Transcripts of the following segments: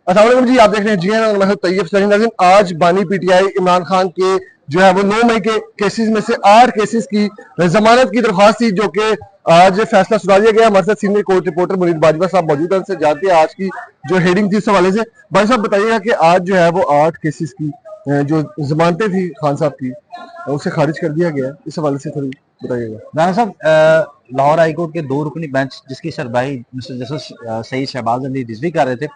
अस्सलाम वालेकुम जी, आप देख रहे हैं जीएन और मैं हूं तैयब सलीम नाज़रीन। आज बानी पीटीआई इमरान खान के जो है वो 9 मई के केसेस में से 8 केसेस की जमानत की दरख्वास्त थी, जो कि आज फैसला सुना दिया गया। हमारे साथ senior court reporter Munir Bajwa साहब मौजूद हैं, उनसे जानते हैं आज की जो हेडिंग थी इस हवाले से। भाई साहब बताइएगा कि आज जो है वो 8 केसेस की जो जमानतें थी खान साहब की, उसे खारिज कर दिया गया है। इस हवाले से थोड़ी बताइएगा। राना साहब, लाहौर हाईकोर्ट के 2 रुकनी बेंच जिसकी सरबराही मिस्टर जस्टिस सईद शहबाज अली रिजवी कर रहे थे,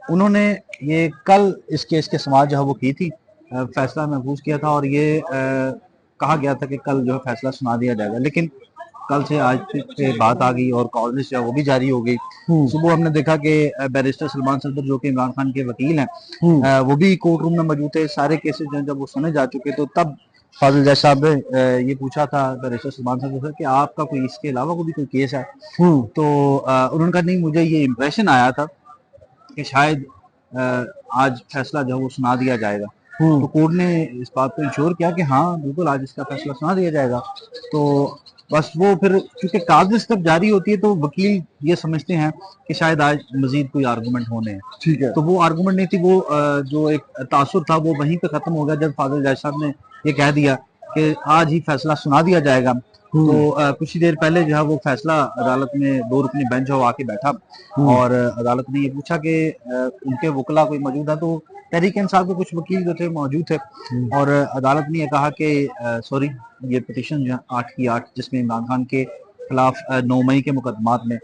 उन्होंने ये कल इस केस के समाअत जो है वो की थी, फैसला महफूज किया था और ये कहा गया था कि कल जो है फैसला सुना दिया जाएगा। लेकिन कल से आज पे बात आ गई और कॉलेज जो है वो भी जारी हो गई। सुबह हमने देखा कि बैरिस्टर सलमान सफदर जो कि इमरान खान के वकील हैं, वो भी कोर्ट रूम में मौजूद थे। सारे केसेस जो जब वो सुने जा चुके तो तब फाजिल जज साहब ने ये पूछा था बैरिस्टर सलमान सफदर से कि आपका कोई इसके अलावा कोई केस है। तो उन्होंने कहा नहीं, मुझे ये इम्प्रेशन आया था कि शायद आज फैसला जो है वो सुना दिया जाएगा। तो कोर्ट ने इस बात को इंश्योर किया कि हाँ बिल्कुल आज इसका फैसला सुना दिया जाएगा। तो बस वो फिर क्योंकि कागज तक जारी होती है तो वकील ये समझते हैं कि शायद आज मजीद कोई आर्गूमेंट होने हैं। ठीक है। तो वो आर्गूमेंट नहीं थी, वो जो एक तासुर था वो वहीं पे खत्म हो गया जब फाजिल जज साहब ने ये कह दिया कि आज ही फैसला सुना दिया जाएगा। तो कुछ ही देर पहले जो है वो फैसला अदालत में 2 रुकनी बेंच हो आके बैठा और अदालत ने ये पूछा कि उनके वकला कोई मौजूद है। तो तहरीक इंसाफ के कुछ वकील जो थे मौजूद थे और अदालत ने ये कहा कि सॉरी, ये पिटीशन जो है 8 की 8 जिसमें इमरान खान के खिलाफ 9 मई के मुकदमात में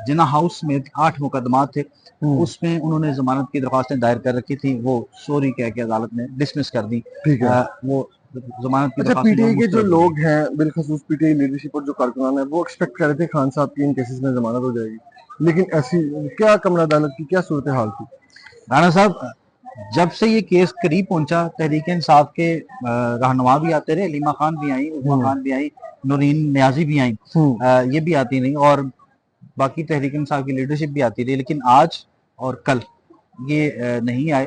जिना हाउस में 8 मुकदमात थे, उसमें उन्होंने जमानत की दरख्वास्तें दायर कर रखी थी, वो सॉरी कह के अदालत ने डिसमिस कर दी। ठीक है। वो जमानत की अच्छा, दरख्वास्तें जो पीटीआई के जो मुस्तरद हो लोग गई। हैं, बिलखसूस पीटीआई लीडरशिप और जो कारकुनान है, वो एक्सपेक्ट कर रहे थे खान साहब की इन केसेस में जमानत हो जाएगी, लेकिन ऐसी क्या कमर अदालत की क्या सूरत हाल थी? राणा साहब, जब से ये केस करीब पहुंचा तहरीक इंसाफ के रहनुमा भी आते रहे, लीमा खान भी आई, उजमा खान भी आई, नूरीन न्याजी भी आई, ये भी आती रही और बाकी तहरीक इंसाफ की लीडरशिप भी आती रही। लेकिन आज और कल ये नहीं आए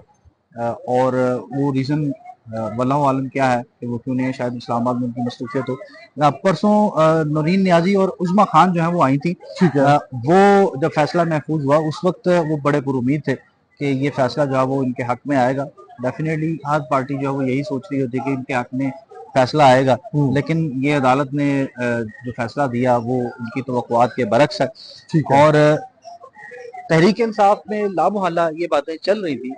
और वो रीजन वल्लाहु आलम क्या है कि वो क्यों नहीं है, शायद इस्लामाबाद में उनकी मसरूफियत हो। परसों नूरीन न्याजी और उजमा खान जो है वो आई थी। ठीक है। वो जब फैसला महफूज हुआ उस वक्त वो बड़े पुरुमीद थे कि ये फैसला जो है वो इनके हक में आएगा। डेफिनेटली हर पार्टी जो है वो यही सोच रही होती है कि इनके हक में फैसला आएगा, लेकिन ये अदालत ने जो फैसला दिया वो उनकी तवक्कुआत के बरक्स है। ठीक है। और तहरीक इंसाफ में लामोहल्ला ये बातें चल रही थी,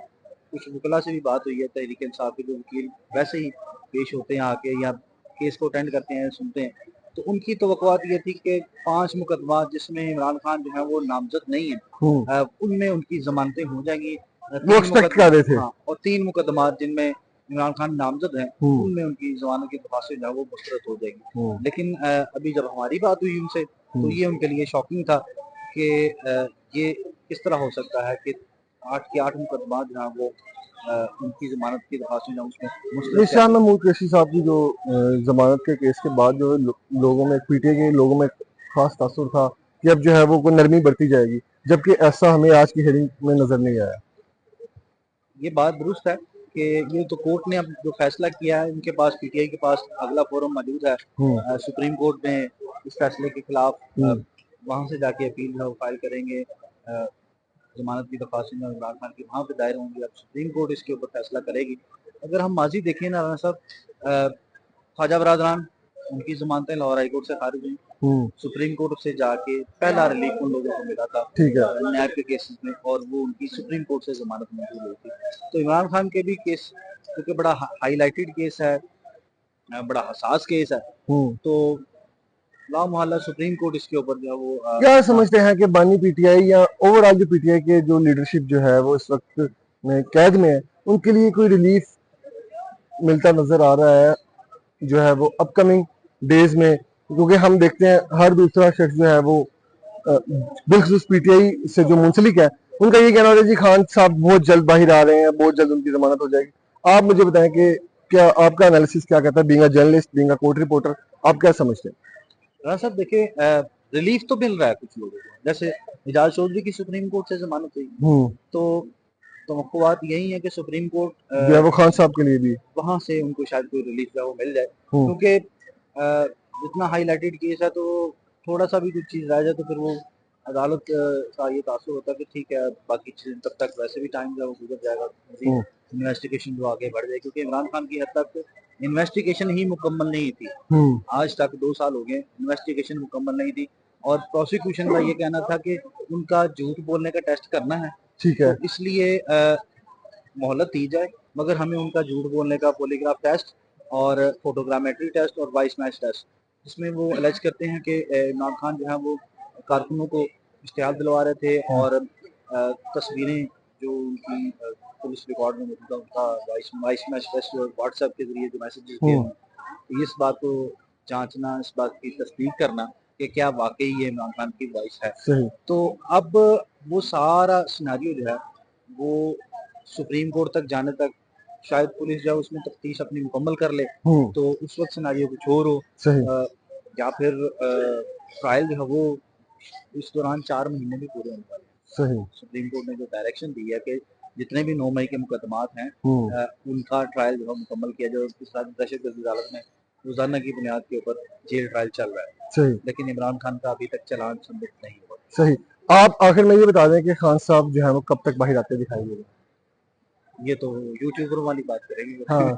कुछ वकला से भी बात हुई है, तहरीक इंसाफ के जो वकील वैसे ही पेश होते हैं आके या केस को अटेंड करते हैं, सुनते हैं, तो उनकी तवक्कुआत ये थी कि 5 मुकदमा जिसमें इमरान खान जो है वो नामजद नहीं है, उनमें उनकी जमानतें हो जाएंगी। वो एक्सपेक्ट कर रहे थे। हाँ, और 3 मुकदमा जिनमें इमरान खान नामजद है उनमें उनकी जमानत की दरख्वास्त जो है वो मुस्तरद हो जाएगी। लेकिन अभी जब हमारी बात हुई उनसे तो ये उनके लिए शॉकिंग था कि ये किस तरह हो सकता है कि 8 के 8 मुकदमा जो है वो उनकी जमानत की दरख्वास्त जो है उसमें मुस्तरद कर निशान दी। महमूद कुरैशी साहब की जो जमानत के केस के बाद जो है लोगों में, पीटीआई के लोगों में खास तासुर था कि अब जो है वो कोई नरमी बरती जाएगी, जबकि ऐसा हमें आज की हेयरिंग में नजर नहीं आया। ये बात दुरुस्त है कि ये तो कोर्ट ने अब जो फैसला किया है, इनके पास पीटीआई के पास अगला फोरम मौजूद है। सुप्रीम कोर्ट में इस फैसले के खिलाफ वहां से जाके अपील जो है वो फाइल करेंगे। जमानत की दरख्वास्त में इमरान खान की वहां पे दायर होंगी, अब सुप्रीम कोर्ट इसके ऊपर फैसला करेगी। अगर हम माजी देखें ना राना साहब, ख्वाजा बरादरान उनकी जमानतें लाहौर हाई कोर्ट से खारिज हुई, सुप्रीम कोर्ट से जाके पहला रिलीफ उन लोगों को मिला था ठीक है। न्याय के केसेस में और वो उनकी सुप्रीम कोर्ट से जमानत मंजूर हुई थी। तो इमरान खान के भी केस क्योंकि बड़ा हाईलाइटेड केस है, बड़ा हसास केस है, तो लामोहल्ला सुप्रीम कोर्ट इसके ऊपर जो है वो क्या समझते हैं कि बानी पीटीआई या ओवरऑल जो पीटीआई के जो लीडरशिप जो है वो इस वक्त में कैद में है, उनके लिए कोई रिलीफ मिलता नजर आ रहा है जो है वो अपकमिंग डेज में? क्योंकि हम देखते हैं हर दूसरा शख्स जो है वो बिलखुसूस पीटीआई से जो मुंसलिक है, उनका ये कहना होता है जी खान साहब बहुत जल्द बाहर आ रहे हैं, बहुत जल्द उनकी जमानत हो जाएगी। आप मुझे बताएं कि क्या आपका एनालिसिस क्या कहता है, being a journalist, being a court reporter, आप क्या समझते हैं? राणा साहब देखिए, रिलीफ तो मिल रहा है कुछ लोगों को, जैसे एजाज चौधरी की सुप्रीम कोर्ट से जमानत हुई, तो तवक्कुआत यही है कि सुप्रीम कोर्ट जो है वो खान साहब के लिए भी वहां से उनको शायद कोई रिलीफ जो है वो मिल जाए, क्योंकि जितना हाईलाइटेड केस है तो थोड़ा सा भी कुछ चीज रह जाए तो फिर वो अदालत का ये तासुर होता है कि ठीक है बाकी चीजें तब तक वैसे भी टाइम जो है वो गुजर जाएगा, हम्म, इन्वेस्टिगेशन जो आगे बढ़ जाए, क्योंकि इमरान खान की हद तक इन्वेस्टिगेशन ही मुकम्मल नहीं थी। हम्म, आज तक 2 साल हो गए, इन्वेस्टिगेशन मुकम्मल नहीं थी और प्रोसिक्यूशन का ये कहना था कि उनका झूठ बोलने का टेस्ट करना है, ठीक है। तो इसलिए मोहलत दी जाए, मगर हमें उनका झूठ बोलने का पॉलीग्राफ टेस्ट और फोटोग्रामेट्री टेस्ट और वॉइस मैच टेस्ट, जिसमें वो अलेज करते हैं कि इमरान खान जो है वो कारकुनों को इश्तिहार दिलवा रहे थे हाँ, और तस्वीरें जो उनकी पुलिस रिकॉर्ड में मौजूद है उनका वॉइस मैच टेस्ट और व्हाट्सएप के जरिए जो मैसेजेस दिए हम्म, हुए हैं, तो इस बात को जांचना, इस बात की तस्दीक करना कि क्या वाकई ये इमरान खान की वॉइस है। सही। तो अब वो सारा सिनेरियो जो है वो सुप्रीम कोर्ट तक जाने तक शायद पुलिस जो है उसमें तफ्तीश अपनी मुकम्मल कर ले, हम्म, तो उस वक्त सिनेरियो कुछ और हो, सही, या फिर ट्रायल जो है वो इस दौरान 4 महीने भी पूरे होने वाले हैं। सही। सुप्रीम कोर्ट ने जो डायरेक्शन दी है कि जितने भी 9 मई के मुकदमात हैं हम्म, उनका ट्रायल जो है मुकम्मल किया जाए, उसके साथ दहशतगर्दी अदालत में रोजाना की बुनियाद के ऊपर जेल ट्रायल चल रहा है, सही, लेकिन इमरान खान का अभी तक चालान सबमिट नहीं हुआ। सही। आप आखिर में ये बता दें कि खान साहब जो है वो कब तक बाहर आते दिखाई देंगे? ये तो यूट्यूबर वाली बात करेंगे हाँ,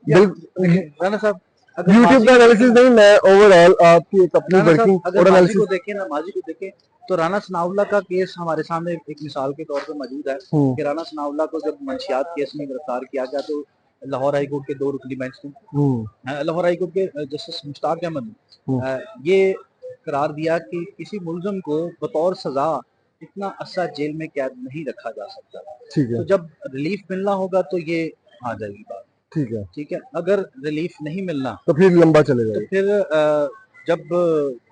या बिल्कुल। देखिए राना साहब, अगर यूट्यूब माजी का को देखें एनालिसिस ना, नहीं, मैं ओवरऑल आपकी एक अपनी राना साहब वर्किंग अगर और माजी को एनालिसिस। देखें ना, माजी को देखें तो राना सनाउल्लाह का केस हमारे सामने एक मिसाल के तौर पर मौजूद है हम्म, कि राना सनाउल्लाह को जब मंशियात केस में गिरफ्तार किया गया तो लाहौर हाई कोर्ट के 2 रुकनी बेंच ने हम्म, लाहौर हाई कोर्ट के जस्टिस मुश्ताक अहमद हम्म, ने ये करार दिया कि किसी मुलजम को बतौर सजा इतना अरसा जेल में कैद नहीं रखा जा सकता, ठीक है, तो जब रिलीफ मिलना होगा तो ये आ जाएगी बात। ठीक है, ठीक है, अगर रिलीफ नहीं मिलना तो फिर लंबा चलेगा तो ये। फिर जब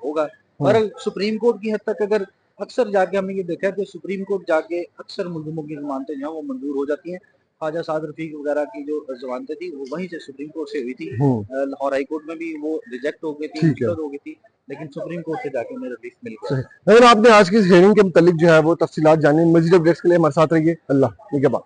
होगा, हम्म, और सुप्रीम कोर्ट की हद तक अगर अक्सर जाके हमने ये देखा है कि सुप्रीम कोर्ट जाके अक्सर मुल्जिमों की जमानतें जो हैं वो मंजूर हो जाती हैं। ख्वाजा साद रफीक वगैरह की जो जमानतें थी वो वहीं से सुप्रीम कोर्ट से हुई थी, हम्म, लाहौर हाई कोर्ट में भी वो रिजेक्ट हो गई थी, ठीक है, मुस्तरद हो गई थी, लेकिन सुप्रीम कोर्ट से जाके उन्हें रिलीफ मिल गया। सही। अगर आपने आज की इस हेयरिंग के मुतालिक जो है वो तफसीलात जानी, मजीद अपडेट्स के लिए हमारे साथ रहिए। अल्लाह निगहबान।